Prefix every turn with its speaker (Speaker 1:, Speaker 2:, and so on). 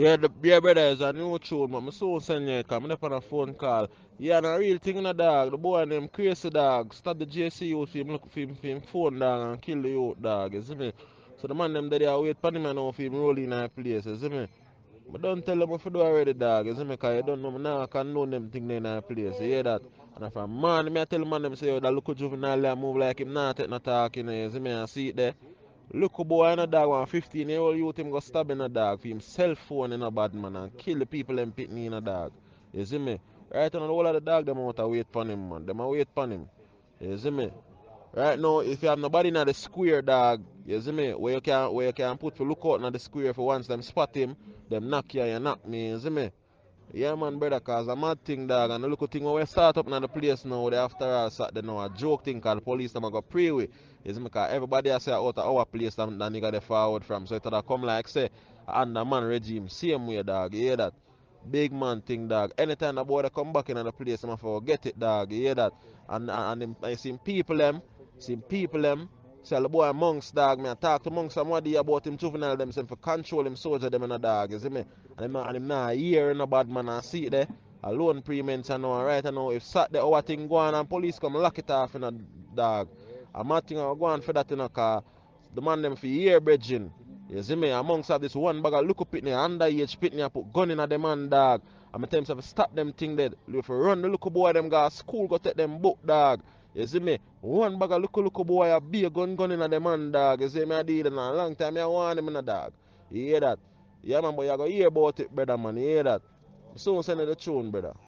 Speaker 1: Yeah, brother, is a new tune, but my soon send you, come up on a phone call. Yeah, and a real thing in a dog. The boy named Crazy dog. Stop the JCU for him, look for him phone dog and kill the youth dog, you see me? So the man them there, they wait for him and now for him roll in a place, you see me? But don't tell them if you do already, dog. You see me? Because you don't know me now. I can know them thing in a place. You hear that? And if a man, me I tell man them say, oh, that look juvenile there move like him not take no talking. You see me? I see it there. Look a boy in a dog, one 15-year-old youth him go stab in a dog for him cell phone in a bad man and kill the people them pitney in a dog. You see me? Right now the whole of the dog them out to wait for him, man. Them a wait for him. You see me? Right now, if you have nobody in the square, dog, you see me, where you can put for look out in the square for once them spot him, them knock you, you knock me, you see me? Yeah, man, brother, cause a mad thing, dog, and the little thing when we start up in the place now, they after all Saturday now, a joke thing, cause the police them a go pray with, you see me, cause everybody I say out of our place, that nigga they forward from, so it a come like, say, under man regime, same way, dog, you hear that? Big man thing, dog. Anytime the boy they come back in the place, I'm forget it, dog. You hear that? And I see people them. Say the boy amongst dog, me I talk to amongst somebody about him juvenile them, say for control him soldier them in a dog, you see me? And him not hear no bad man and see it there. Alone pre-ments and know, right? I know if Saturday our thing go on and police come lock it off in a dog. I'm not think I go on for that in a car. The man them for year bridging. You see me? Amongst of this one bag of look up pitney, underage pitney, I put gun in a them man dog. I'm tell him to stop them thing dead. If you run the little boy them go to school, go take them book dog. You see me? One bag of little boy a be a gun in a them man dog. You see me? I did it in a long time. I want him in a dog. You hear that? Yeah man, but you go hear about it, brother man. You hear that? Soon send you the tune, brother.